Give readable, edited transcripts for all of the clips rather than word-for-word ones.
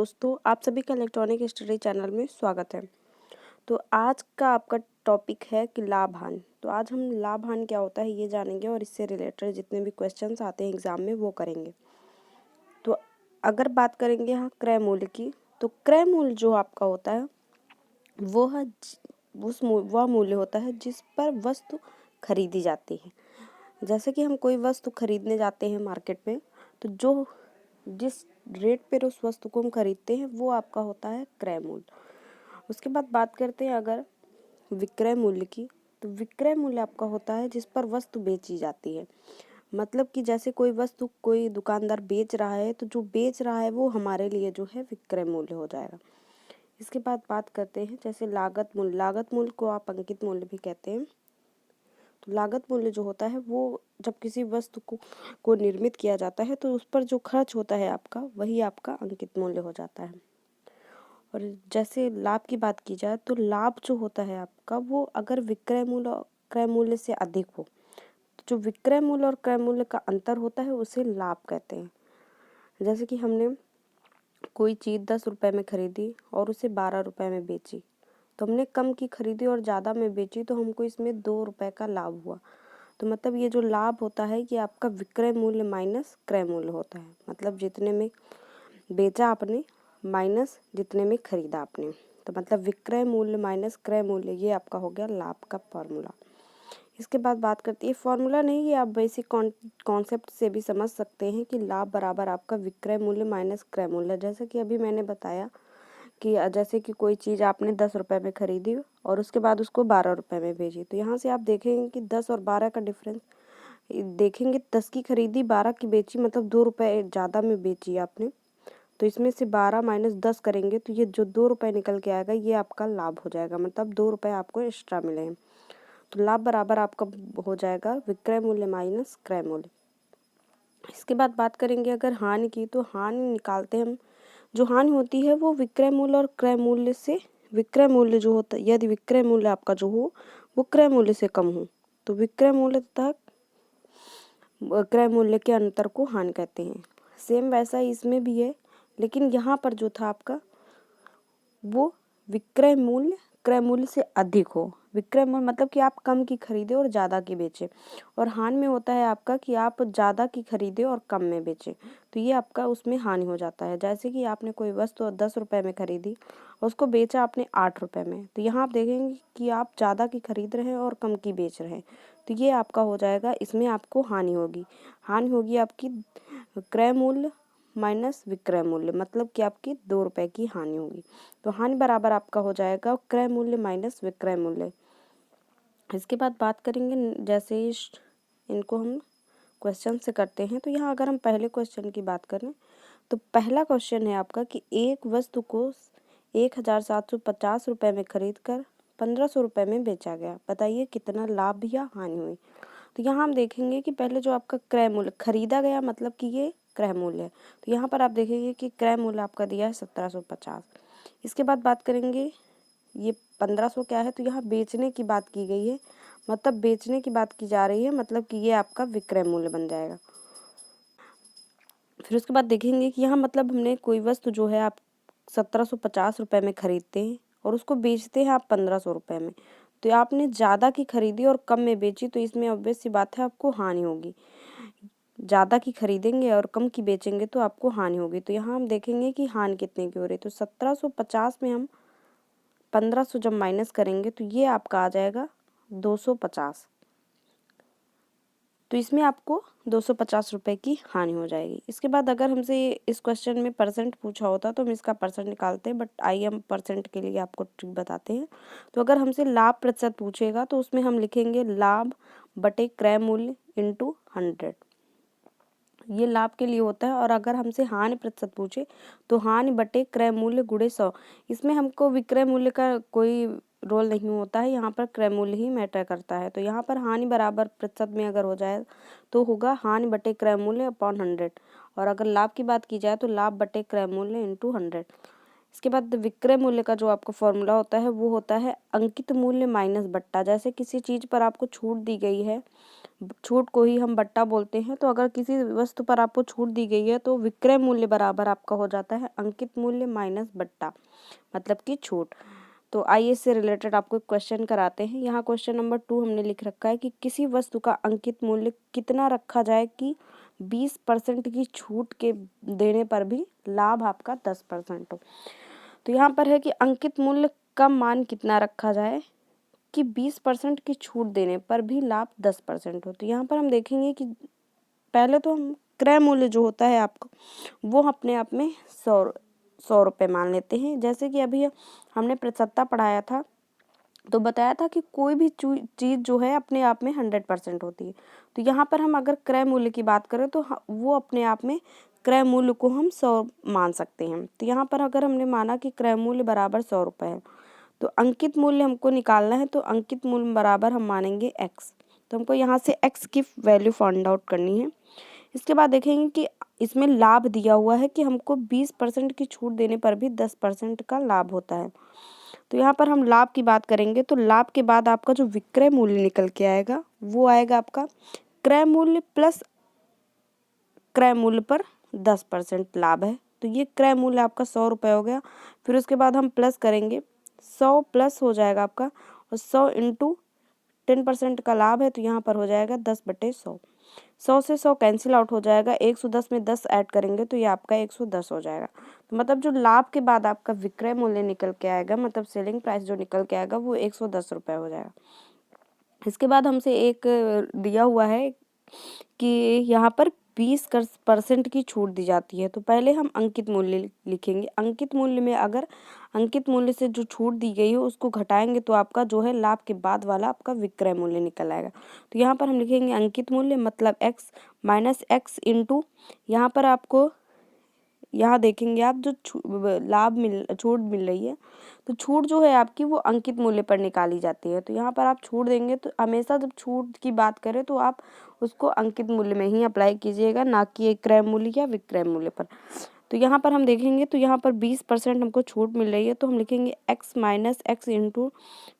दोस्तों, आप सभी का इलेक्ट्रॉनिक स्टडी चैनल में स्वागत है। तो आज का आपका टॉपिक है कि लाभ हानि। तो आज हम लाभ हानि क्या होता है ये जानेंगे और इससे रिलेटेड जितने भी क्वेश्चंस आते हैं एग्जाम में वो करेंगे। तो अगर बात करेंगे यहाँ क्रय मूल्य की, तो क्रय मूल्य जो आपका होता है वो है वह मूल्य होता है जिस पर वस्तु खरीदी जाती है। जैसे कि हम कोई वस्तु खरीदने जाते हैं मार्केट में, तो जिस रेट पर उस वस्तु को हम खरीदते हैं वो आपका होता है क्रय मूल्य। उसके बाद बात करते हैं अगर विक्रय मूल्य की, तो विक्रय मूल्य आपका होता है जिस पर वस्तु बेची जाती है। मतलब कि जैसे कोई वस्तु कोई दुकानदार बेच रहा है, तो जो बेच रहा है वो हमारे लिए जो है विक्रय मूल्य हो जाएगा। इसके बाद बात करते हैं जैसे लागत मूल्य। लागत मूल्य को आप अंकित मूल्य भी कहते हैं। तो लागत मूल्य जो होता है वो जब किसी वस्तु को निर्मित किया जाता है तो उस पर जो खर्च होता है आपका, वही आपका अंकित मूल्य हो जाता है। और जैसे लाभ की बात की जाए, तो लाभ जो होता है आपका वो अगर विक्रय मूल्य और क्रय मूल्य से अधिक हो, तो जो विक्रय मूल्य और क्रय मूल्य का अंतर होता है उसे लाभ कहते हैं। जैसे कि हमने कोई चीज़ 10 रुपये में खरीदी और उसे 12 रुपये में बेची, तो हमने कम की खरीदी और ज़्यादा में बेची, तो हमको इसमें 2 रुपये का लाभ हुआ। तो मतलब ये जो लाभ होता है कि आपका विक्रय मूल्य माइनस क्रय मूल्य होता है। मतलब जितने में बेचा आपने माइनस जितने में खरीदा आपने, तो मतलब विक्रय मूल्य माइनस क्रय मूल्य, ये आपका हो गया लाभ का फॉर्मूला। इसके बाद बात करती है, फॉर्मूला नहीं, ये आप बेसिक कॉन्सेप्ट से भी समझ सकते हैं कि लाभ बराबर आपका विक्रय मूल्य माइनस क्रय मूल्य। जैसे कि अभी मैंने बताया कि जैसे कि कोई चीज़ आपने 10 रुपये में खरीदी और उसके बाद उसको 12 रुपये में बेची, तो यहाँ से आप देखेंगे कि 10 और 12 का डिफरेंस देखेंगे। 10 की खरीदी 12 की बेची, मतलब 2 रुपये ज़्यादा में बेची आपने, तो इसमें से 12 माइनस 10 करेंगे तो ये जो 2 रुपये निकल के आएगा ये आपका लाभ हो जाएगा। मतलब 2 रुपये आपको एक्स्ट्रा मिले हैं। तो लाभ बराबर आपका हो जाएगा विक्रय मूल्य माइनस क्रय मूल्य। इसके बाद बात करेंगे अगर हानि की, तो हानि निकालते हम। जो हानि होती है वो विक्रय मूल्य और क्रय मूल्य से, विक्रय मूल्य जो होता है, यदि विक्रय मूल्य आपका जो हो वो क्रय मूल्य से कम हो, तो विक्रय मूल्य तथा क्रय मूल्य के अंतर को हानि कहते हैं। सेम वैसा ही इसमें भी है, लेकिन यहाँ पर जो था आपका वो विक्रय मूल्य क्रय मूल्य से अधिक हो। विक्रय मूल्य मतलब कि आप कम की खरीदे और ज़्यादा की बेचे, और हानि में होता है आपका कि आप ज़्यादा की खरीदे और कम में बेचे, तो ये आपका उसमें हानि हो जाता है। जैसे कि आपने कोई वस्तु 10 रुपये में खरीदी और उसको बेचा आपने 8 रुपये में, तो यहाँ आप देखेंगे कि आप ज़्यादा की खरीद रहे हैं और कम की बेच रहे हैं, तो ये आपका हो जाएगा, इसमें आपको हानि होगी। हानि होगी आपकी क्रय मूल्य माइनस विक्रय मूल्य, मतलब कि आपकी 2 रुपये की हानि होगी। तो हानि बराबर आपका हो जाएगा क्रय मूल्य माइनस विक्रय मूल्य। इसके बाद बात करेंगे जैसे इनको हम क्वेश्चन से करते हैं। तो यहाँ अगर हम पहले क्वेश्चन की बात करें, तो पहला क्वेश्चन है आपका कि एक वस्तु को 1750 रुपये में खरीद कर 1500 रुपये में बेचा गया, बताइए कितना लाभ या हानि हुई। तो यहाँ हम देखेंगे कि पहले जो आपका क्रय मूल्य खरीदा गया, मतलब कि ये क्रय मूल्य है, तो यहाँ पर आप देखेंगे कि क्रय मूल्य आपका दिया है 1750। इसके बाद बात करेंगे ये 1500 क्या है, तो यहाँ बेचने की बात की गई है, मतलब बेचने की बात की जा रही है, मतलब कि ये आपका विक्रय मूल्य बन जाएगा। फिर उसके बाद देखेंगे कि यहाँ मतलब हमने कोई वस्तु जो है आप 1750 रुपये में खरीदते हैं और उसको बेचते हैं आप 1500 रुपये में, तो आपने ज़्यादा की खरीदी और कम में बेची, तो इसमें ऑब्वियस सी बात है आपको हानि होगी। ज़्यादा की खरीदेंगे और कम की बेचेंगे तो आपको हानि होगी। तो यहाँ हम देखेंगे कि हानि कितने की हो रही है, तो 1750 में हम 1500 जब माइनस करेंगे तो ये आपका आ जाएगा 250, तो इसमें आपको 250 रुपये की हानि हो जाएगी। इसके बाद अगर हमसे इस क्वेश्चन में परसेंट पूछा होता तो हम इसका परसेंट निकालते हैं, बट आइए हम परसेंट के लिए आपको ट्रिक बताते हैं। तो अगर हमसे लाभ प्रतिशत पूछेगा तो उसमें हम लिखेंगे लाभ बटे क्रय मूल्य इंटू 100, ये लाभ के लिए होता है। और अगर हमसे हानि प्रतिशत पूछे तो हानि बटे क्रय मूल्य गुणे 100, इसमें हमको विक्रय मूल्य का कोई रोल नहीं होता है, यहाँ पर क्रय मूल्य ही मैटर करता है। तो यहाँ पर हानि बराबर प्रतिशत में अगर हो जाए तो होगा हानि बटे क्रय मूल्य अपॉन 100, और अगर लाभ की बात की जाए तो लाभ बटे क्रय मूल्य इंटू 100। इसके बाद विक्रय मूल्य का जो आपका फॉर्मूला होता है वो होता है अंकित मूल्य माइनस बट्टा। जैसे किसी चीज़ पर आपको छूट दी गई है छूट को ही हम बट्टा बोलते हैं। तो अगर किसी वस्तु पर आपको छूट दी गई है तो विक्रय मूल्य बराबर आपका हो जाता है अंकित मूल्य माइनस बट्टा, मतलब कि छूट। तो आइए इससे रिलेटेड आपको क्वेश्चन कराते हैं। यहाँ क्वेश्चन नंबर 2 हमने लिख रखा है कि किसी वस्तु का अंकित मूल्य कितना रखा जाए कि 20% की छूट के देने पर भी लाभ आपका 10% हो। तो यहाँ पर है कि अंकित मूल्य का मान कितना रखा जाए कि 20% की छूट देने पर भी लाभ 10% हो। तो यहाँ पर हम देखेंगे कि पहले तो हम क्रय मूल्य जो होता है आपका वो अपने आप में 100 रुपये मान लेते हैं। जैसे कि अभी हमने प्रसन्नता पढ़ाया था तो बताया था कि कोई भी चीज़ जो है अपने आप में 100% होती है। तो यहाँ पर हम अगर क्रय मूल्य की बात करें तो वो अपने आप में क्रय मूल्य को हम 100 मान सकते हैं। तो यहाँ पर अगर हमने माना कि क्रय मूल्य बराबर 100 रुपये है तो अंकित मूल्य हमको निकालना है, तो अंकित मूल्य बराबर हम मानेंगे x। तो हमको यहाँ से x की वैल्यू फाइंड आउट करनी है। इसके बाद देखेंगे कि इसमें लाभ दिया हुआ है कि हमको 20% की छूट देने पर भी 10% का लाभ होता है। तो यहाँ पर हम लाभ की बात करेंगे तो लाभ के बाद आपका जो विक्रय मूल्य निकल के आएगा वो आएगा आपका क्रय मूल्य प्लस क्रय मूल्य पर 10% लाभ है। तो ये क्रय मूल्य आपका 100 रुपये हो गया। फिर उसके बाद हम प्लस करेंगे, 100 प्लस हो जाएगा आपका और 100 इंटू 10% का लाभ है तो यहाँ पर हो जाएगा 10/100। 100 से 100 कैंसिल आउट हो जाएगा, 110 में 10 ऐड करेंगे तो ये आपका 110 हो जाएगा। तो मतलब जो लाभ के बाद आपका विक्रय मूल्य निकल के आएगा, मतलब सेलिंग प्राइस जो निकल के आएगा वो 110 रुपये हो जाएगा। इसके बाद हमसे एक दिया हुआ है कि यहाँ पर 20% की छूट दी जाती है। तो पहले हम अंकित मूल्य लिखेंगे। अंकित मूल्य में अगर अंकित मूल्य से जो छूट दी गई है उसको घटाएंगे तो आपका जो है लाभ के बाद वाला आपका विक्रय मूल्य निकल आएगा। तो यहाँ पर हम लिखेंगे अंकित मूल्य मतलब x माइनस x इंटू यहाँ पर आपको यहाँ देखेंगे आप जो छूट मिल रही है तो छूट जो है आपकी वो अंकित मूल्य पर निकाली जाती है। तो यहाँ पर आप छूट देंगे तो हमेशा जब छूट की बात करें तो आप उसको अंकित मूल्य में ही अप्लाई कीजिएगा, ना कि एक क्रय मूल्य या विक्रय मूल्य पर। तो यहाँ पर हम देखेंगे तो यहाँ पर 20% हमको छूट मिल रही है तो हम लिखेंगे x माइनस x इंटू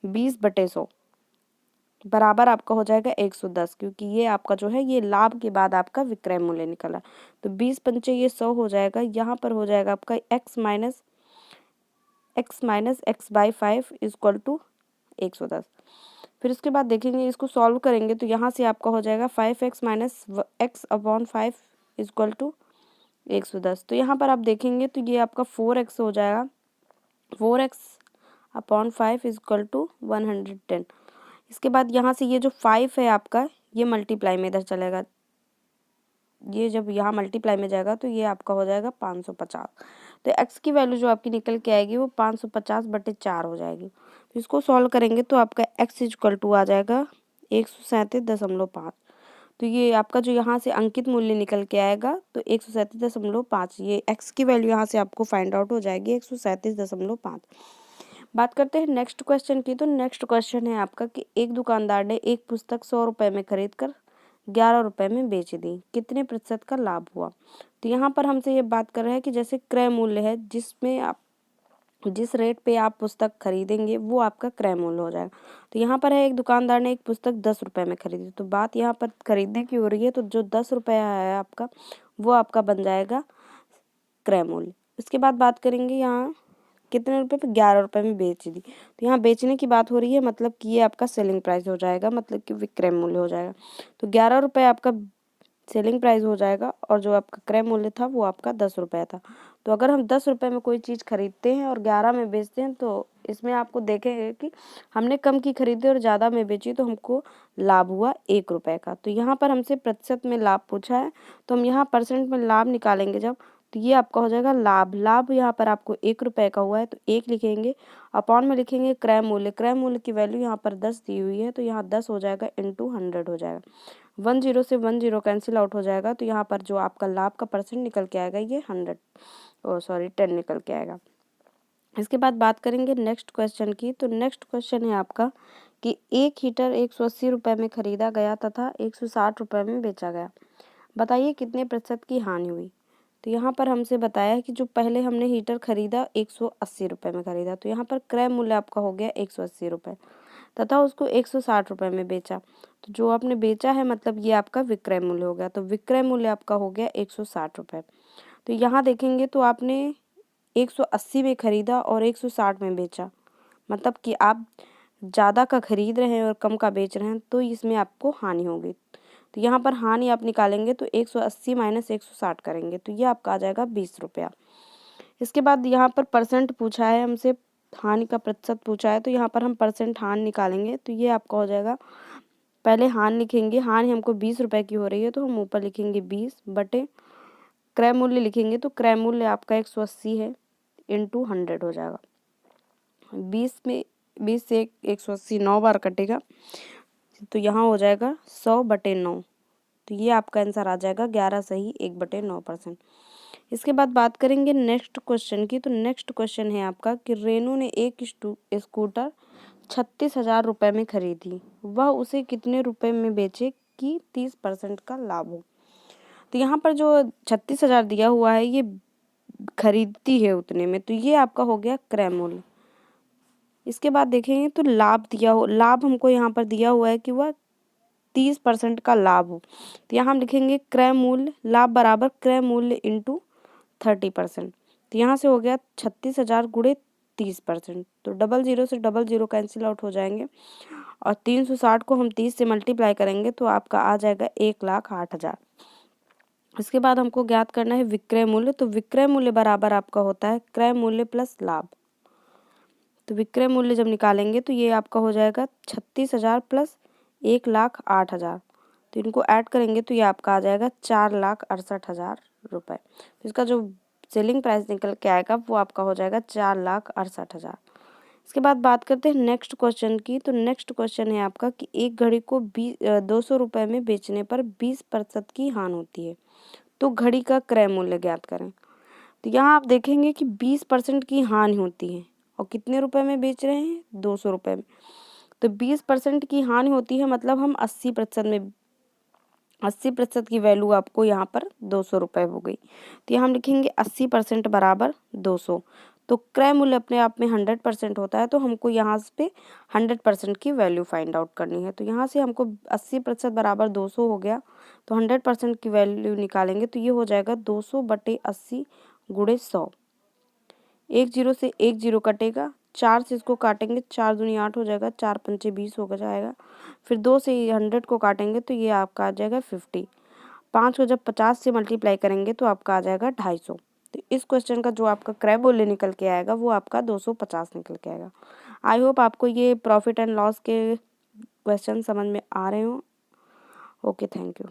20/100 बराबर आपका हो जाएगा 110, क्योंकि ये आपका जो है ये लाभ के बाद आपका विक्रय मूल्य निकला। तो 20 पंचे ये 100 हो जाएगा। यहाँ पर हो जाएगा आपका x minus x/5 equal to 110। फिर उसके बाद देखेंगे इसको सॉल्व करेंगे तो यहाँ से आपका हो जाएगा 5x minus x/5 equal to 110। तो यहाँ पर आप देखेंगे तो ये आपका 4x हो जाएगा, 4x/5 इक्वल टू 110। इसके बाद यहाँ से ये जो 5 है आपका ये मल्टीप्लाई में इधर चलेगा, ये जब यहाँ मल्टीप्लाई में जाएगा तो ये आपका हो जाएगा 550। तो x की वैल्यू जो आपकी निकल के आएगी वो 550/4 हो जाएगी। तो इसको सॉल्व करेंगे तो आपका x इक्वल टू आ जाएगा 137.5। तो ये आपका जो यहाँ से अंकित मूल्य निकल के आएगा तो 137.5, ये x की वैल्यू यहाँ से आपको फाइंड आउट हो जाएगी 137.5। बात करते हैं नेक्स्ट क्वेश्चन की। तो नेक्स्ट क्वेश्चन है आपका कि एक दुकानदार ने एक पुस्तक 100 रुपये में खरीद कर 11 रुपये में बेच दी, कितने प्रतिशत का लाभ हुआ। तो यहाँ पर हमसे ये बात कर रहे हैं कि जैसे क्रय मूल्य है जिसमें आप जिस रेट पे आप पुस्तक खरीदेंगे वो आपका क्रय मूल्य हो जाएगा। तो यहाँ पर है एक दुकानदार ने एक पुस्तक 10 रुपये में खरीदी, तो बात यहाँ पर खरीदने की हो रही है तो जो 10 रुपये है आपका वो आपका बन जाएगा क्रय मूल्य। इसके बाद बात करेंगे यहाँ कितने रुपए पे, 11 रुपये में बेच दी। तो यहाँ बेचने की बात हो रही है, मतलब कि ये आपका सेलिंग प्राइस हो जाएगा, मतलब कि विक्रय मूल्य हो जाएगा। तो 11 रुपये आपका सेलिंग प्राइस हो जाएगा और जो आपका क्रय मूल्य था वो आपका 10 रुपये था। तो अगर हम 10 रुपये में कोई चीज़ खरीदते हैं और 11 में बेचते हैं तो इसमें आपको देखेंगे कि हमने कम की खरीदी और ज़्यादा में बेची तो हमको लाभ हुआ 1 रुपये का। तो यहाँ पर हमसे प्रतिशत में लाभ पूछा है तो हम यहाँ परसेंट में लाभ निकालेंगे जब, तो ये आपका हो जाएगा लाभ यहाँ पर आपको 1 रुपये का हुआ है तो 1 लिखेंगे, अपॉन में लिखेंगे क्रय मूल्य की वैल्यू यहाँ पर 10 दी हुई है तो यहाँ 10 हो जाएगा इंटू 100 हो जाएगा। 10 से 10 कैंसिल आउट हो जाएगा तो यहाँ पर जो आपका लाभ का परसेंट निकल के आएगा ये 10 निकल के आएगा। इसके बाद बात करेंगे नेक्स्ट क्वेश्चन की। तो नेक्स्ट क्वेश्चन है आपका कि एक हीटर 180 रुपये में खरीदा गया तथा 160 रुपये में बेचा गया, बताइए कितने प्रतिशत की हानि हुई। तो यहाँ पर हमसे बताया है कि जो पहले हमने हीटर खरीदा 180 रुपये में खरीदा, तो यहाँ पर क्रय मूल्य आपका हो गया 180 रुपये। तथा उसको 160 रुपये में बेचा। तो जो आपने बेचा है मतलब ये आपका विक्रय मूल्य हो गया। तो विक्रय मूल्य आपका हो गया 160 रुपये। तो यहाँ देखेंगे तो आपने 180 में खरीदा और 160 में बेचा, मतलब कि आप ज़्यादा का खरीद रहे हैं और कम का बेच रहे हैं, तो इसमें आपको हानि होगी। तो यहाँ पर हानि आप निकालेंगे तो 180 माइनस 160 करेंगे तो ये आपका आ जाएगा 20 रुपया। इसके बाद यहाँ पर परसेंट पूछा है हमसे, हानि का प्रतिशत पूछा है, तो यहाँ पर हम परसेंट हानि निकालेंगे तो ये आपका हो जाएगा, पहले हानि लिखेंगे, हानि हमको 20 रुपये की हो रही है तो हम ऊपर लिखेंगे 20 बटे क्रय मूल्य लिखेंगे तो क्रय मूल्य आपका 180 है इंटू 100 हो जाएगा। 20 से 180 9 बार कटेगा तो यहाँ हो जाएगा 100/9। तो ये आपका आंसर आ जाएगा 11 सही 1/9%। इसके बाद बात करेंगे नेक्स्ट क्वेश्चन की। तो नेक्स्ट क्वेश्चन है आपका कि रेनू ने एक स्कूटर 36,000 रुपये में खरीदी, वह उसे कितने रुपए में बेचे कि 30% का लाभ हो। तो यहाँ पर जो 36,000 दिया हुआ है ये खरीदती है उतने में, तो ये आपका हो गया क्रय मूल्य। इसके बाद देखेंगे तो लाभ हमको यहाँ पर दिया हुआ है कि वह 30% का लाभ हो। तो यहाँ हम लिखेंगे क्रय मूल्य, लाभ बराबर क्रय मूल्य इंटू 30%। तो यहाँ से हो गया 36,000 गुणे 30%। तो 00 से 00 कैंसिल आउट हो जाएंगे और 360 को हम 30 से मल्टीप्लाई करेंगे तो आपका आ जाएगा 1,08,000। इसके बाद हमको ज्ञात करना है विक्रय मूल्य। तो विक्रय मूल्य बराबर आपका होता है क्रय मूल्य प्लस लाभ। तो विक्रय मूल्य जब निकालेंगे तो ये आपका हो जाएगा 36,000 प्लस 1,08,000। तो इनको ऐड करेंगे तो ये आपका आ जाएगा 4,68,000 रुपये। तो इसका जो सेलिंग प्राइस निकल के आएगा वो आपका हो जाएगा 4,68,000। इसके बाद बात करते हैं नेक्स्ट क्वेश्चन की। तो नेक्स्ट क्वेश्चन है आपका कि एक घड़ी को 200 रुपये में बेचने पर 20% की हानि होती है, तो घड़ी का क्रय मूल्य ज्ञात करें। तो यहाँ आप देखेंगे कि 20% की हानि होती है और कितने रुपए में बेच रहे हैं 200 रुपये में। तो 20% की हानि होती है मतलब हम 80% की वैल्यू आपको यहाँ पर 200 रुपये हो गई। तो यहाँ हम लिखेंगे 80% बराबर 200। तो क्रय मूल्य अपने आप में 100% होता है तो हमको यहाँ पे 100% की वैल्यू फाइंड आउट करनी है। तो यहाँ से हमको 80% बराबर 200 हो गया तो 100% की वैल्यू निकालेंगे तो ये हो जाएगा 200/80 गुणे 100। 10 से 10 कटेगा, 4 से इसको काटेंगे 4 दूनी 8 हो जाएगा, 4 पंचे 20 हो जाएगा। फिर 2 से 100 को काटेंगे तो ये आपका आ जाएगा 50। 5 को जब 50 से मल्टीप्लाई करेंगे तो आपका आ जाएगा 250। तो इस क्वेश्चन का जो आपका क्रय मूल्य निकल के आएगा वो आपका 250 निकल के आएगा। आई होप आपको ये प्रॉफिट एंड लॉस के क्वेश्चन समझ में आ रहे हो। Okay, thank you.